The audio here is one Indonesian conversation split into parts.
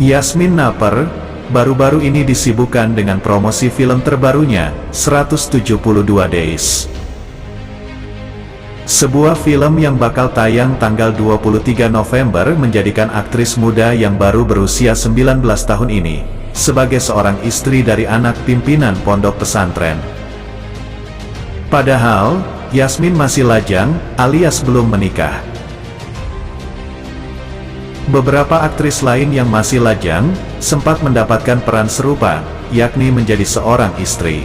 Yasmin Naper, baru-baru ini disibukkan dengan promosi film terbarunya, 172 Days. Sebuah film yang bakal tayang tanggal 23 November menjadikan aktris muda yang baru berusia 19 tahun ini, sebagai seorang istri dari anak pimpinan pondok pesantren. Padahal, Yasmin masih lajang, alias belum menikah. Beberapa aktris lain yang masih lajang, sempat mendapatkan peran serupa, yakni menjadi seorang istri.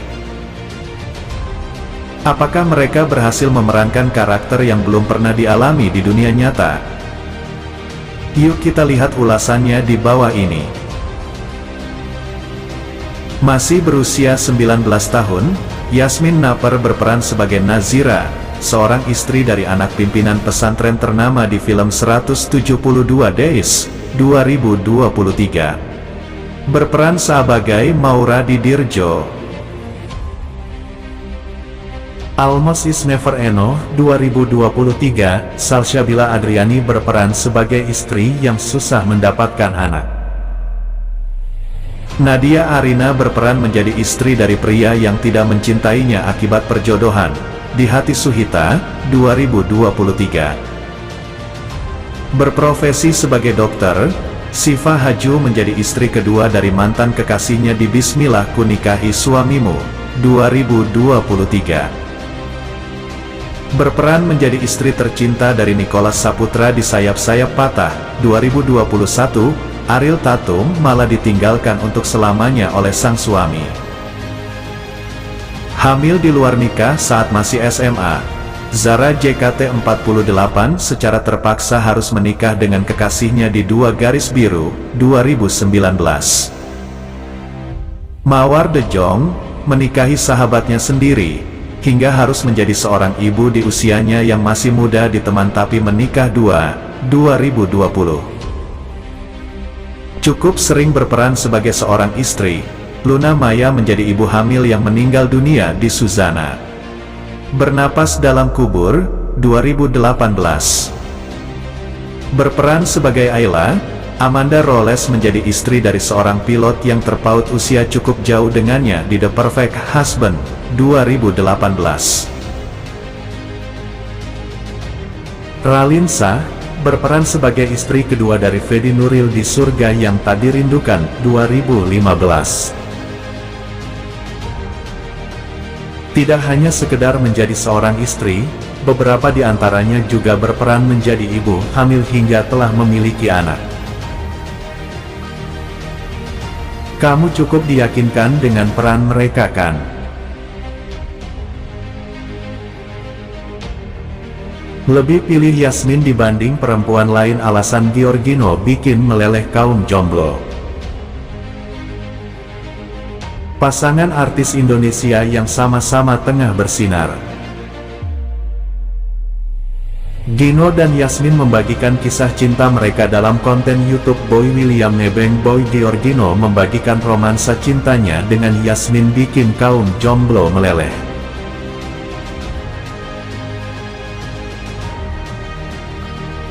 Apakah mereka berhasil memerankan karakter yang belum pernah dialami di dunia nyata? Yuk kita lihat ulasannya di bawah ini. Masih berusia 19 tahun, Yasmin Naper berperan sebagai Nazira, seorang istri dari anak pimpinan pesantren ternama di film 172 Days, 2023. Berperan sebagai Maura di Dirjo. Almost Is Never Enough, 2023, Salsabila Adriani berperan sebagai istri yang susah mendapatkan anak. Nadia Arina berperan menjadi istri dari pria yang tidak mencintainya akibat perjodohan, di Hati Suhita, 2023. Berprofesi sebagai dokter, Siva Haju menjadi istri kedua dari mantan kekasihnya di Bismillah Ku Nikahi Suamimu, 2023. Berperan menjadi istri tercinta dari Nicholas Saputra di Sayap-Sayap Patah, 2021, Ariel Tatum malah ditinggalkan untuk selamanya oleh sang suami. Hamil di luar nikah saat masih SMA, Zara JKT48 secara terpaksa harus menikah dengan kekasihnya di 2 Garis Biru, 2019. Mawar De Jong menikahi sahabatnya sendiri, hingga harus menjadi seorang ibu di usianya yang masih muda di Teman Tapi Menikah 2, 2020. Cukup sering berperan sebagai seorang istri, Luna Maya menjadi ibu hamil yang meninggal dunia di Suzana. Bernapas Dalam Kubur, 2018. Berperan sebagai Ayla, Amanda Roles menjadi istri dari seorang pilot yang terpaut usia cukup jauh dengannya di The Perfect Husband, 2018. Raline Shah berperan sebagai istri kedua dari Fedi Nuril di Surga Yang Tak Dirindukan, 2015. Tidak hanya sekedar menjadi seorang istri, beberapa di antaranya juga berperan menjadi ibu hamil hingga telah memiliki anak. Kamu cukup diyakinkan dengan peran mereka kan? Lebih pilih Yasmin dibanding perempuan lain, alasan Giorgino bikin meleleh kaum jomblo. Pasangan artis Indonesia yang sama-sama tengah bersinar. Gino dan Yasmin membagikan kisah cinta mereka dalam konten YouTube Boy William Nebeng. Boy Giorgino membagikan romansa cintanya dengan Yasmin bikin kaum jomblo meleleh.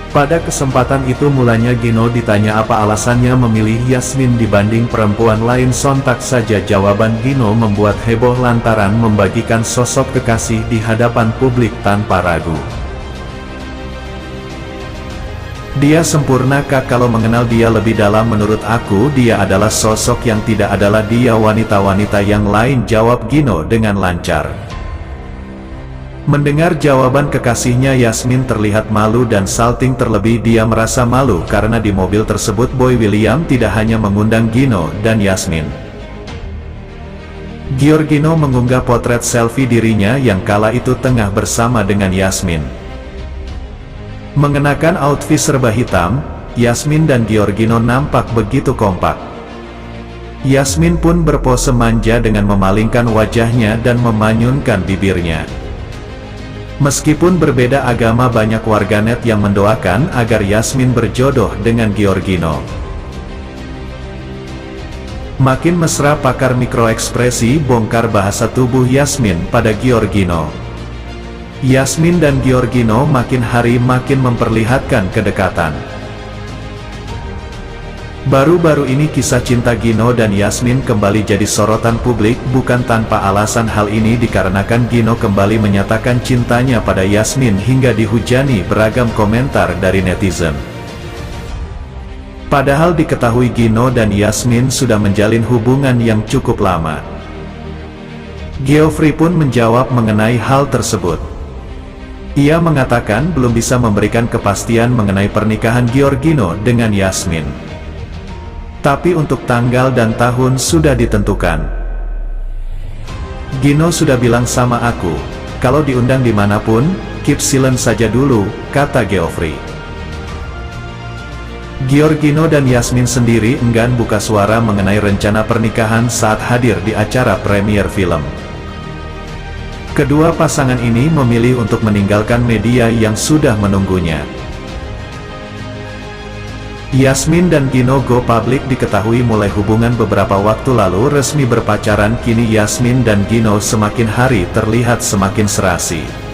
Pada kesempatan itu mulanya Gino ditanya apa alasannya memilih Yasmin dibanding perempuan lain. Sontak saja jawaban Gino membuat heboh lantaran membagikan sosok kekasih di hadapan publik tanpa ragu. Dia sempurna kak, kalau mengenal dia lebih dalam menurut aku dia adalah sosok yang tidak adalah dia wanita-wanita yang lain, jawab Gino dengan lancar. Mendengar jawaban kekasihnya, Yasmin terlihat malu dan salting, terlebih dia merasa malu karena di mobil tersebut Boy William tidak hanya mengundang Gino dan Yasmin. Giorgino mengunggah potret selfie dirinya yang kala itu tengah bersama dengan Yasmin. Mengenakan outfit serba hitam, Yasmin dan Giorgino nampak begitu kompak. Yasmin pun berpose manja dengan memalingkan wajahnya dan memanyunkan bibirnya. Meskipun berbeda agama, banyak warganet yang mendoakan agar Yasmin berjodoh dengan Giorgino. Makin mesra, pakar mikroekspresi bongkar bahasa tubuh Yasmin pada Giorgino. Yasmin dan Giorgino makin hari makin memperlihatkan kedekatan. Baru-baru ini kisah cinta Gino dan Yasmin kembali jadi sorotan publik bukan tanpa alasan. Hal ini dikarenakan Gino kembali menyatakan cintanya pada Yasmin hingga dihujani beragam komentar dari netizen. Padahal diketahui Gino dan Yasmin sudah menjalin hubungan yang cukup lama. Geoffrey pun menjawab mengenai hal tersebut. Ia mengatakan belum bisa memberikan kepastian mengenai pernikahan Giorgino dengan Yasmin. Tapi untuk tanggal dan tahun sudah ditentukan. Gino sudah bilang sama aku, kalau diundang dimanapun, keep silent saja dulu, kata Geoffrey. Giorgino dan Yasmin sendiri enggan buka suara mengenai rencana pernikahan saat hadir di acara premier film. Kedua pasangan ini memilih untuk meninggalkan media yang sudah menunggunya. Yasmin dan Gino go public diketahui mulai hubungan beberapa waktu lalu resmi berpacaran. Kini Yasmin dan Gino semakin hari terlihat semakin serasi.